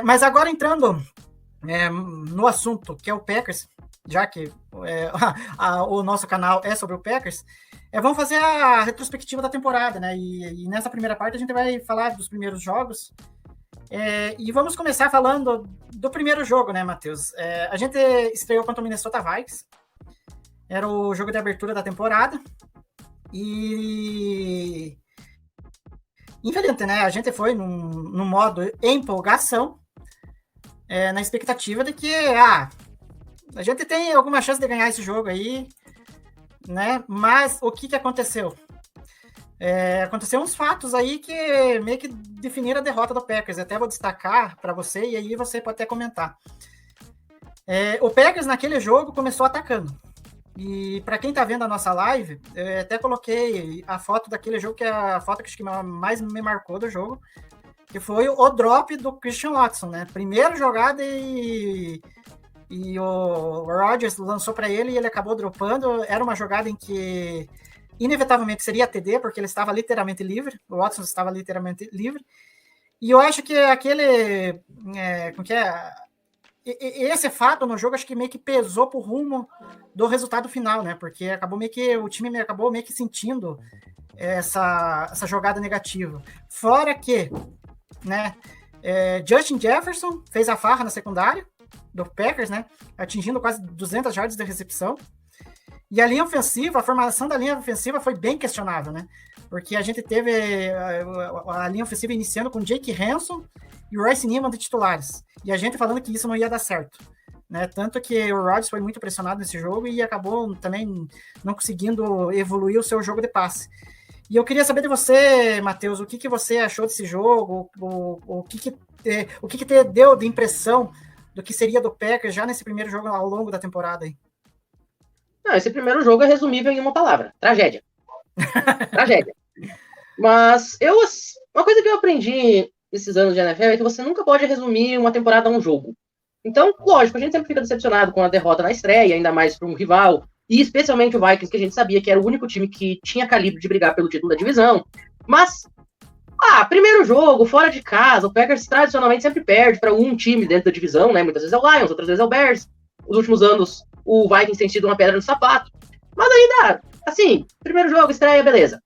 Mas agora entrando no assunto, que é o Packers, já que o nosso canal é sobre o Packers, vamos fazer a retrospectiva da temporada, né? E nessa primeira parte a gente vai falar dos primeiros jogos. E vamos começar falando do primeiro jogo, né, Matheus? A gente estreou contra o Minnesota Vikings. Era o jogo de abertura da temporada. E infelizmente, né? A gente foi num modo empolgação, na expectativa de que a gente tem alguma chance de ganhar esse jogo aí, né? Mas o que aconteceu? Aconteceu uns fatos aí que meio que definiram a derrota do Packers. Até vou destacar para você e aí você pode até comentar. O Packers naquele jogo começou atacando. E para quem tá vendo a nossa live, eu até coloquei a foto daquele jogo, que é a foto que acho que mais me marcou do jogo, que foi o drop do Christian Watson, né? Primeira jogada e o Rodgers lançou para ele e ele acabou dropando. Era uma jogada em que inevitavelmente seria TD, porque ele estava literalmente livre, o Watson estava literalmente livre. E eu acho que aquele... esse fato no jogo acho que meio que pesou pro rumo do resultado final, né? Porque o time acabou meio que sentindo essa jogada negativa. Fora que, né, Justin Jefferson fez a farra na secundária do Packers, né? Atingindo quase 200 jardas de recepção. E a formação da linha ofensiva foi bem questionável, né? Porque a gente teve a linha ofensiva iniciando com Jake Hanson e o Royce Newman de titulares. E a gente falando que isso não ia dar certo, né? Tanto que o Rodgers foi muito pressionado nesse jogo e acabou também não conseguindo evoluir o seu jogo de passe. E eu queria saber de você, Matheus, o que você achou desse jogo, o que te deu de impressão do que seria do Packers já nesse primeiro jogo ao longo da temporada aí? Não, esse primeiro jogo é resumível em uma palavra: tragédia. Tragédia. Mas uma coisa que eu aprendi nesses anos de NFL é que você nunca pode resumir uma temporada a um jogo. Então, lógico, a gente sempre fica decepcionado com a derrota na estreia, ainda mais para um rival, e especialmente o Vikings, que a gente sabia que era o único time que tinha calibre de brigar pelo título da divisão. Mas, primeiro jogo, fora de casa, o Packers tradicionalmente sempre perde para um time dentro da divisão, né? Muitas vezes é o Lions, outras vezes é o Bears. Nos últimos anos, o Vikings tem sido uma pedra no sapato. Mas ainda, assim, primeiro jogo, estreia, beleza.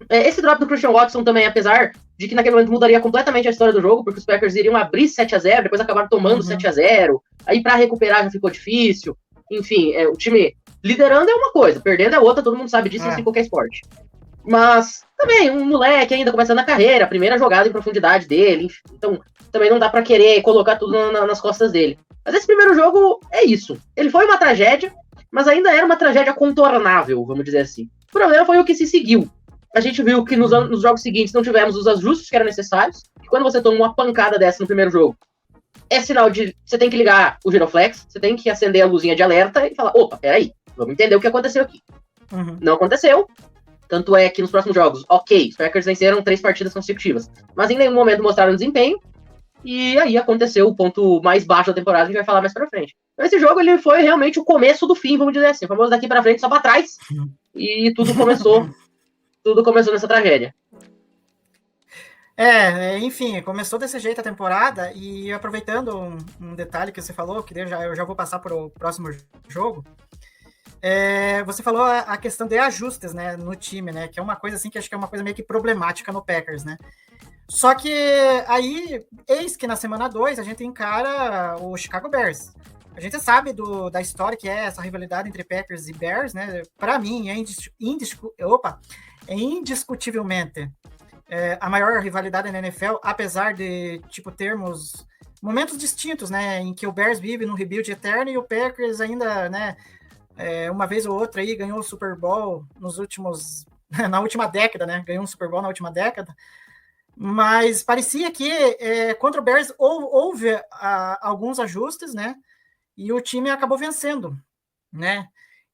Esse drop do Christian Watson também, apesar de que naquele momento mudaria completamente a história do jogo, porque os Packers iriam abrir 7-0, depois acabaram tomando 7-0, aí pra recuperar já ficou difícil. Enfim, o time liderando é uma coisa, perdendo é outra, todo mundo sabe disso em qualquer esporte. Mas também, um moleque ainda começando a carreira, a primeira jogada em profundidade dele, enfim, então também não dá pra querer colocar tudo nas costas dele. Mas esse primeiro jogo é isso. Ele foi uma tragédia, mas ainda era uma tragédia contornável, vamos dizer assim. O problema foi o que se seguiu. A gente viu que nos jogos seguintes não tivemos os ajustes que eram necessários. E quando você toma uma pancada dessa no primeiro jogo, é sinal de você tem que ligar o giroflex, você tem que acender a luzinha de alerta e falar, opa, peraí, vamos entender o que aconteceu aqui. Não aconteceu. Tanto é que nos próximos jogos, os Packers venceram 3 partidas consecutivas, mas em nenhum momento mostraram desempenho. E aí aconteceu o ponto mais baixo da temporada, que a gente vai falar mais pra frente. Então esse jogo ele foi realmente o começo do fim, vamos dizer assim. O famoso daqui pra frente, só pra trás. E tudo começou nessa tragédia. Enfim, começou desse jeito a temporada. E aproveitando um detalhe que você falou, que eu já vou passar para o próximo jogo. Você falou a questão de ajustes, né, no time, né, que é uma coisa assim que acho que é uma coisa meio que problemática no Packers, né. Só que aí, eis que na semana 2 a gente encara o Chicago Bears. A gente sabe da história que é essa rivalidade entre Packers e Bears, né? Para mim, é indiscutivelmente a maior rivalidade na NFL, apesar de termos momentos distintos, né? Em que o Bears vive num rebuild eterno e o Packers ainda, né? Uma vez ou outra aí ganhou o Super Bowl na última década, né? Ganhou um Super Bowl na última década. Mas parecia que contra o Bears houve alguns ajustes, né? E o time acabou vencendo, né?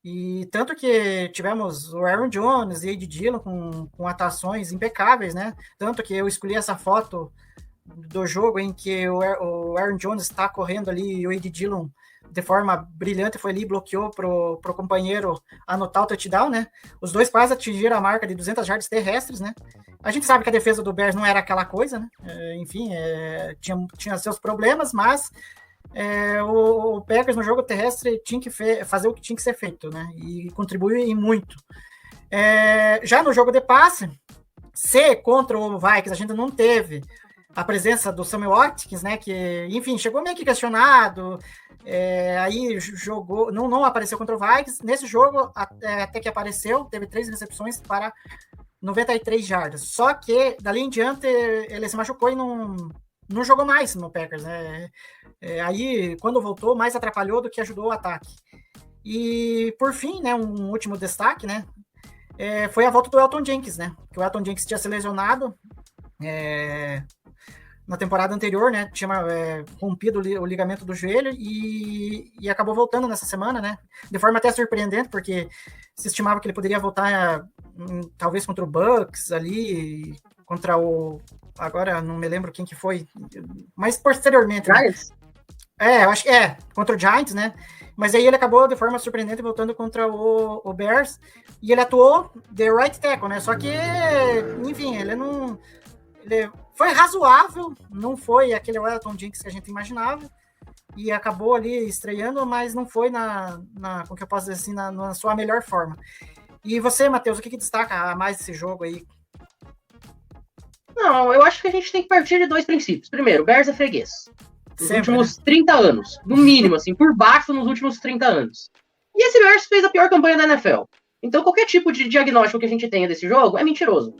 E tanto que tivemos o Aaron Jones e A.J. Dillon com atuações impecáveis, né? Tanto que eu escolhi essa foto do jogo em que o Aaron Jones está correndo ali e o A.J. Dillon de forma brilhante foi ali e bloqueou pro companheiro anotar o touchdown, né? Os dois quase atingiram a marca de 200 jardas terrestres, né? A gente sabe que a defesa do Bears não era aquela coisa, né? Enfim, tinha seus problemas, mas o Packers no jogo terrestre tinha que fazer o que tinha que ser feito, né? E contribuiu em muito. Já no jogo de passe, contra o Vikings a gente não teve a presença do Sammy Watkins, né? Que, enfim, chegou meio que questionado. Aí jogou, não apareceu contra o Vikings. Nesse jogo, até que apareceu, teve 3 recepções para 93 jardas. Só que, dali em diante, ele se machucou e não jogou mais no Packers. Né? Aí, quando voltou, mais atrapalhou do que ajudou o ataque. E, por fim, né, um último destaque, né? Foi a volta do Elgton Jenkins, né? Que o Elgton Jenkins tinha se lesionado na temporada anterior, né? Tinha rompido o ligamento do joelho e acabou voltando nessa semana, né? De forma até surpreendente, porque se estimava que ele poderia voltar talvez contra o Bucks ali, contra agora não me lembro quem que foi, mas posteriormente. Giants? Né? Eu acho que contra o Giants, né? Mas aí ele acabou de forma surpreendente voltando contra o Bears e ele atuou de right tackle, né? Só que, enfim, ele foi razoável, não foi aquele Elgton Jenkins que a gente imaginava, e acabou ali estreando, mas não foi como que eu posso dizer assim, na sua melhor forma. E você, Matheus, o que destaca mais esse jogo aí? Não, eu acho que a gente tem que partir de 2 princípios. Primeiro, o Bears é freguês. Nos últimos 30 anos, no mínimo, assim, por baixo nos últimos 30 anos. E esse Bears fez a pior campanha da NFL. Então qualquer tipo de diagnóstico que a gente tenha desse jogo é mentiroso.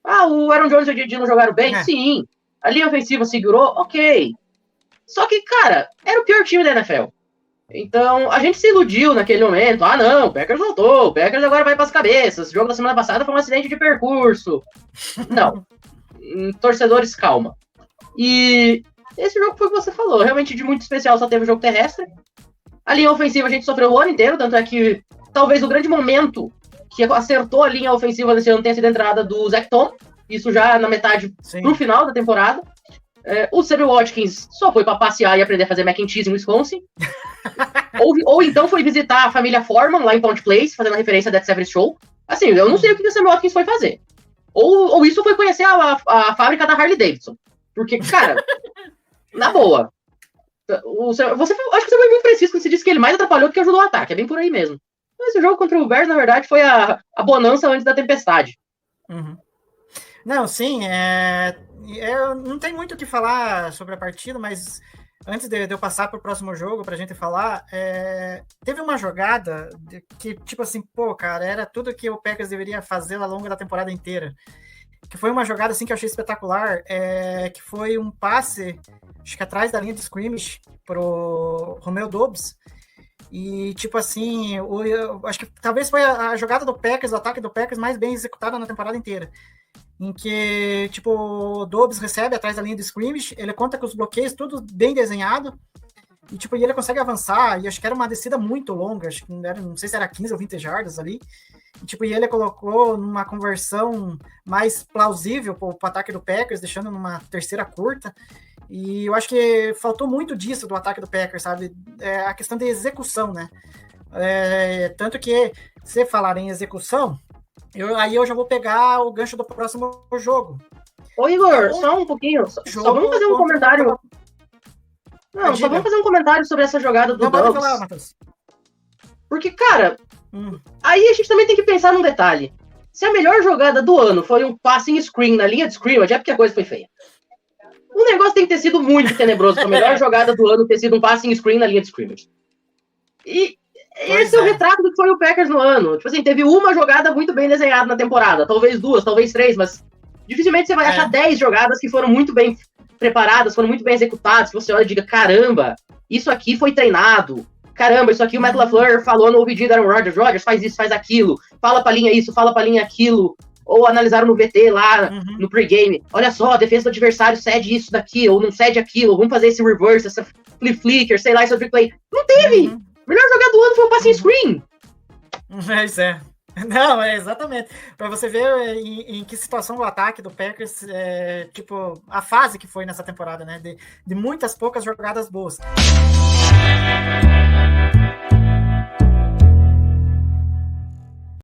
O Aaron Jones e o J.J. não jogaram bem? Sim. A linha ofensiva segurou? Ok. Só que, cara, era o pior time da NFL. Então, a gente se iludiu naquele momento. Não, o Packers voltou. O Packers agora vai para as cabeças. O jogo da semana passada foi um acidente de percurso. Não. Torcedores, calma. E esse jogo foi o que você falou. Realmente de muito especial, só teve o jogo terrestre. A linha ofensiva a gente sofreu o ano inteiro, tanto é que talvez o grande momento que acertou a linha ofensiva desse ano tenha sido a entrada do Zach Tom, isso já na metade pro final da temporada. O Sammy Watkins só foi para passear e aprender a fazer mac and cheese em Wisconsin. ou então foi visitar a família Foreman lá em Point Place, fazendo referência a That 70 Show. Assim, eu não sei o que o Sammy Watkins foi fazer. Ou isso foi conhecer a fábrica da Harley Davidson. Porque, cara, na boa. Acho que você foi muito preciso quando você disse que ele mais atrapalhou do que ajudou o ataque. É bem por aí mesmo. Esse jogo contra o Bears, na verdade, foi a bonança antes da tempestade. Uhum. Não, sim, não tem muito o que falar sobre a partida, mas antes de eu passar para o próximo jogo, para a gente falar, teve uma jogada que, tipo assim, pô, cara, era tudo que o Packers deveria fazer ao longo da temporada inteira. Que foi uma jogada, assim, que eu achei espetacular, que foi um passe, acho que atrás da linha de scrimmage, pro Romeo Doubs. E, tipo assim, acho que talvez foi a jogada do Packers, o ataque do Packers mais bem executada na temporada inteira. Em que, tipo, o Dobbs recebe atrás da linha de scrimmage, ele conta com os bloqueios, tudo bem desenhado, e, tipo, ele consegue avançar, e acho que era uma descida muito longa, acho que não sei se era 15 ou 20 jardas ali, e, tipo, e ele colocou numa conversão mais plausível pro ataque do Packers, deixando numa terceira curta. E eu acho que faltou muito disso do ataque do Packers, sabe? A questão da execução, né? Tanto que, se falar em execução, aí eu já vou pegar o gancho do próximo jogo. Ô, Igor, só um pouquinho. Só vamos fazer um comentário. Não, só vamos fazer um comentário sobre essa jogada do Dobbs. Falar, Matheus. Porque, cara, aí a gente também tem que pensar num detalhe. Se a melhor jogada do ano foi um passing screen na linha de scrimmage, é porque a coisa foi feia. O negócio tem que ter sido muito tenebroso para a melhor jogada do ano ter sido um passing screen na linha de scrimmage. E esse é o retrato do que foi o Packers no ano. Tipo assim, teve uma jogada muito bem desenhada na temporada. Talvez 2, talvez 3, mas dificilmente você vai achar 10 jogadas que foram muito bem preparadas, foram muito bem executadas, que você olha e diga, caramba, isso aqui foi treinado. Caramba, isso aqui o Matt LaFleur falou no ouvidinho do Aaron Rodgers, faz isso, faz aquilo. Fala pra linha isso, fala pra linha aquilo. Ou analisaram no VT lá, no pregame. Olha só, a defesa do adversário cede isso daqui, ou não cede aquilo, vamos fazer esse reverse, essa flip flicker, sei lá, esse replay. Não teve! Melhor jogador do ano foi um passing screen. Não, exatamente. Para você ver em que situação o ataque do Packers, tipo, a fase que foi nessa temporada, né? De muitas poucas jogadas boas.